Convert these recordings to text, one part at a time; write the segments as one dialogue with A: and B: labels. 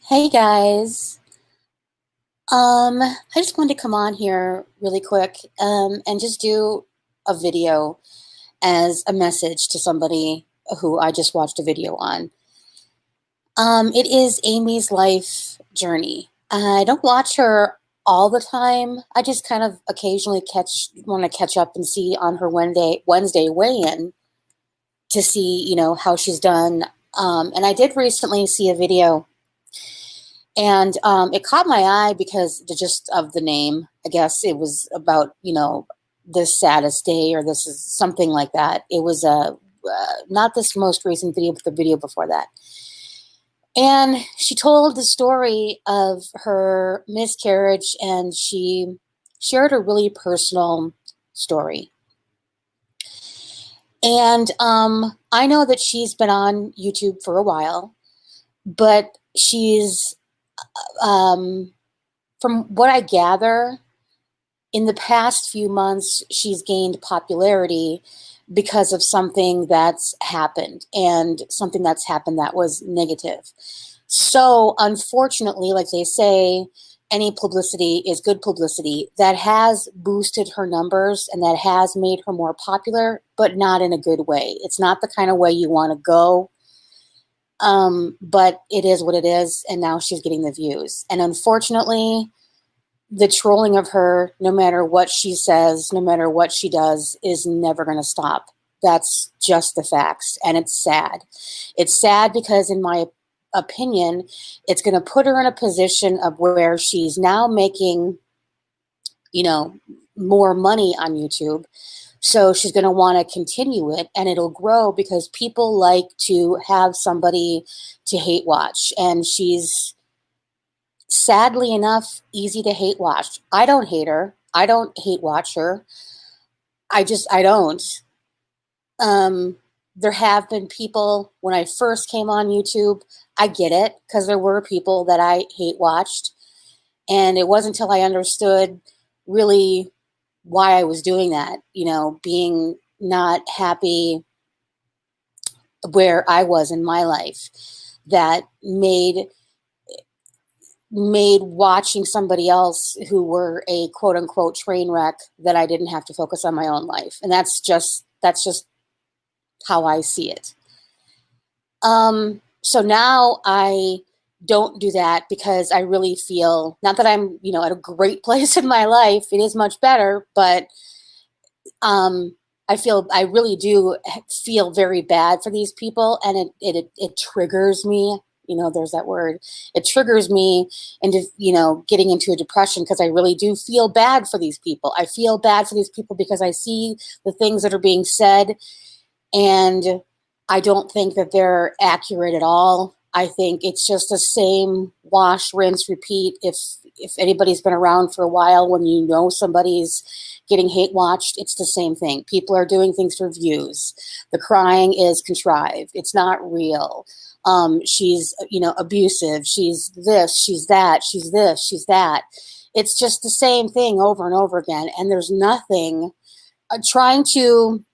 A: Hey guys. I just wanted to come on here really quick and just do a video as a message to somebody who I just watched a video on. It is Amy's life journey. I don't watch her all the time. I just kind of occasionally want to catch up and see on her Wednesday weigh-in to see, how she's done. And I did recently see a video. And it caught my eye because just of the name. I guess it was about, the saddest day, or this is something like that. It was not this most recent video, but the video before that. And she told the story of her miscarriage, and she shared a really personal story. And I know that she's been on YouTube for a while, but she's from what I gather, in the past few months, she's gained popularity because of something that's happened, and something that's happened that was negative. So unfortunately, like they say, any publicity is good publicity. That has boosted her numbers and that has made her more popular, but not in a good way. It's not the kind of way you want to go. But it is what it is, and now she's getting the views. And unfortunately, the trolling of her, no matter what she says, no matter what she does, is never going to stop. That's just the facts, and it's sad. It's sad because, in my opinion, it's going to put her in a position of where she's now making, more money on YouTube. So she's going to want to continue it, and it'll grow because people like to have somebody to hate watch. And she's, sadly enough, easy to hate watch. I don't hate her. I don't hate watch her. I don't. There have been people, when I first came on YouTube, I get it, because there were people that I hate watched. And it wasn't until I understood really why I was doing that, being not happy where I was in my life, that made watching somebody else who were a quote unquote train wreck, that I didn't have to focus on my own life. And that's just how I see it. So now I don't do that, because I really feel, not that I'm, at a great place in my life, it is much better, but I really do feel very bad for these people, and it triggers me. There's that word. It triggers me into, getting into a depression, because I really do feel bad for these people. I feel bad for these people because I see the things that are being said, and I don't think that they're accurate at all. I think it's just the same wash, rinse, repeat. If anybody's been around for a while, when somebody's getting hate watched, it's the same thing. People are doing things for views. The crying is contrived. It's not real. She's, abusive. She's this, she's that, she's this, she's that. It's just the same thing over and over again. And there's nothing, trying to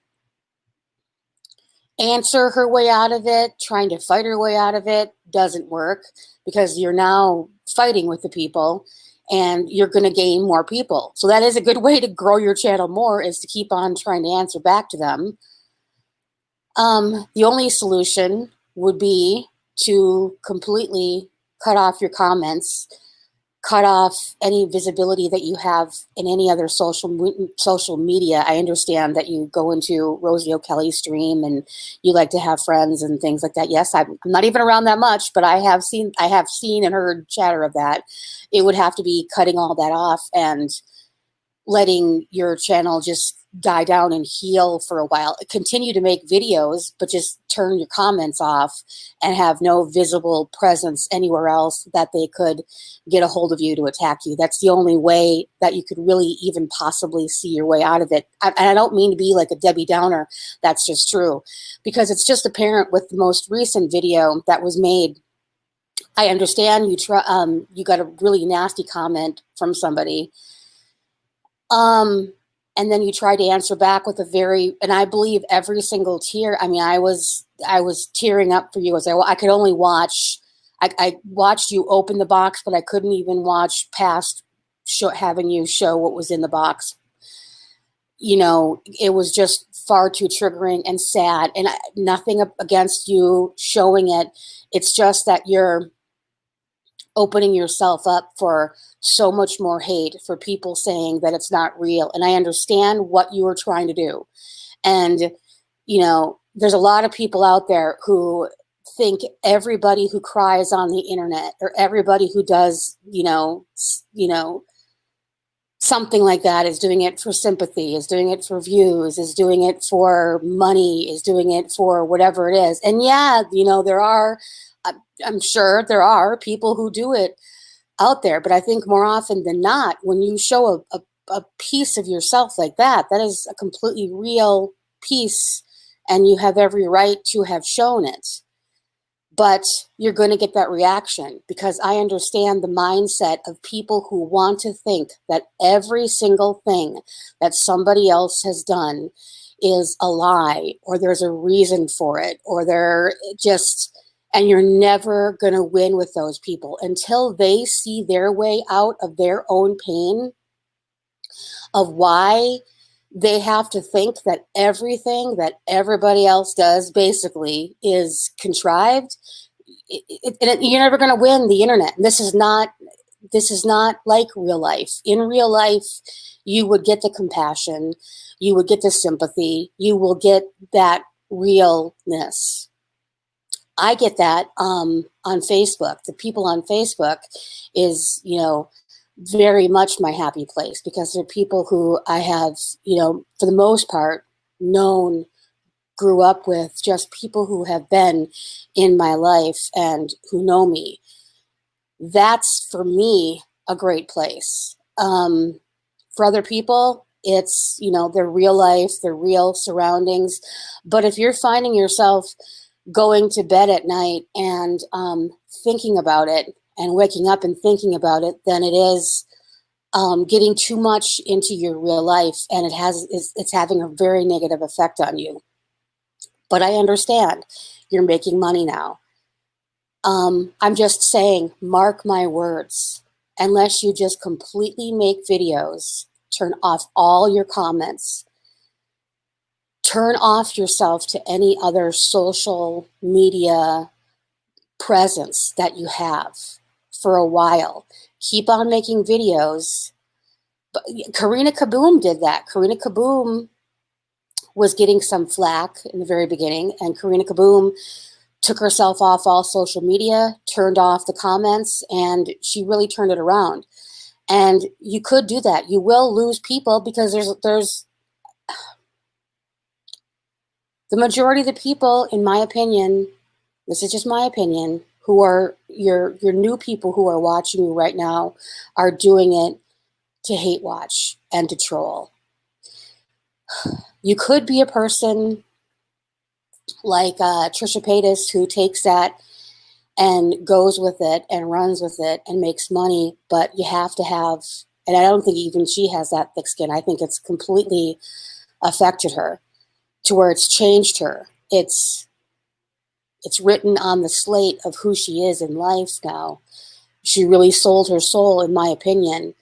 A: answer her way out of it, trying to fight her way out of it, doesn't work, because you're now fighting with the people, and you're going to gain more people. So that is a good way to grow your channel more, is to keep on trying to answer back to them. The only solution would be to completely cut off your comments, cut off any visibility that you have in any other social media. I understand that you go into Rosie O'Kelly's stream and you like to have friends and things like that. Yes, I'm not even around that much, but I have seen and heard chatter of that. It would have to be cutting all that off and letting your channel just die down and heal for a while. Continue to make videos, but just turn your comments off and have no visible presence anywhere else that they could get a hold of you to attack you. That's the only way that you could really even possibly see your way out of it. And I don't mean to be like a Debbie Downer. That's just true, because it's just apparent with the most recent video that was made. I understand you got a really nasty comment from somebody. And then you try to answer back with and I believe every single tear. I mean, I was tearing up for you. I could only watch I watched you open the box, but I couldn't even watch past having you show what was in the box. You know, it was just far too triggering and sad, and nothing against you showing it. It's just that you're opening yourself up for so much more hate, for people saying that it's not real. And I understand what you were trying to do. And, you know, there's a lot of people out there who think everybody who cries on the internet, or everybody who does, something like that, is doing it for sympathy, is doing it for views, is doing it for money, is doing it for whatever it is. And yeah, I'm sure there are people who do it out there, but I think more often than not, when you show a piece of yourself like that, that is a completely real piece, and you have every right to have shown it. But you're going to get that reaction, because I understand the mindset of people who want to think that every single thing that somebody else has done is a lie, or there's a reason for it, or they're just... And you're never going to win with those people until they see their way out of their own pain, of why they have to think that everything that everybody else does basically is contrived. You're never going to win the internet. This is not like real life. In real life, you would get the compassion, you would get the sympathy, you will get that realness. I get that on Facebook. The people on Facebook is, very much my happy place, because they're people who I have, for the most part, grew up with, just people who have been in my life and who know me. That's, for me, a great place. For other people, it's, their real life, their real surroundings. But if you're finding yourself going to bed at night and thinking about it, and waking up and thinking about it, then it is getting too much into your real life, and it's having a very negative effect on you. But I understand you're making money now. I'm just saying, mark my words, unless you just completely make videos, turn off all your comments, turn off yourself to any other social media presence that you have for a while. Keep on making videos. But Karina Kaboom did that. Karina Kaboom was getting some flack in the very beginning, and Karina Kaboom took herself off all social media, turned off the comments, and she really turned it around. And you could do that. You will lose people, because there's the majority of the people, in my opinion, this is just my opinion, who are your new people who are watching you right now, are doing it to hate watch and to troll. You could be a person like Trisha Paytas, who takes that and goes with it and runs with it and makes money, but you have to have, and I don't think even she has that thick skin. I think it's completely affected her to where it's changed her. It's written on the slate of who she is in life now. She really sold her soul, in my opinion,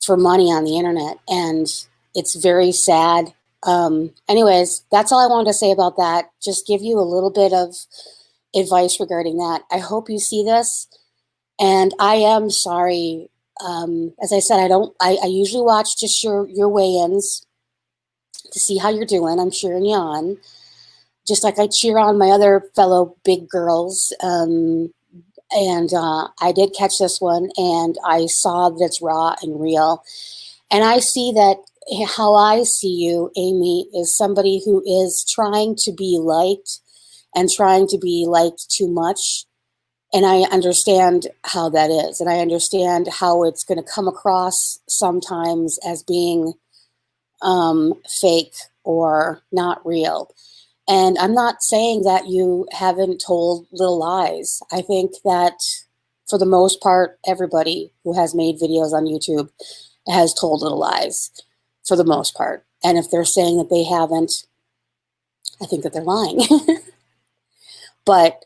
A: for money on the internet, and it's very sad. Anyways, that's all I wanted to say about that. Just give you a little bit of advice regarding that. I hope you see this, and I am sorry. As I said, I usually watch just your weigh-ins to see how you're doing. I'm cheering you on, just like I cheer on my other fellow big girls. And I did catch this one, and I saw that it's raw and real. And I see that how I see you, Amy, is somebody who is trying to be liked and trying to be liked too much. And I understand how that is. And I understand how it's going to come across sometimes as being fake or not real. And I'm not saying that you haven't told little lies. I think that for the most part, everybody who has made videos on YouTube has told little lies for the most part. And if they're saying that they haven't, I think that they're lying. But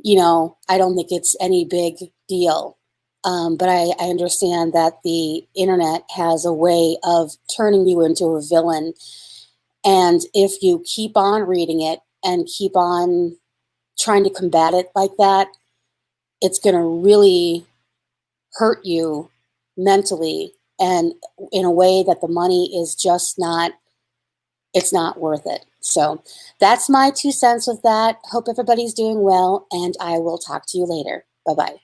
A: I don't think it's any big deal. But I understand that the internet has a way of turning you into a villain. And if you keep on reading it and keep on trying to combat it like that, it's going to really hurt you mentally and in a way that the money is just not, it's not worth it. So that's my 2 cents with that. Hope everybody's doing well, and I will talk to you later. Bye-bye.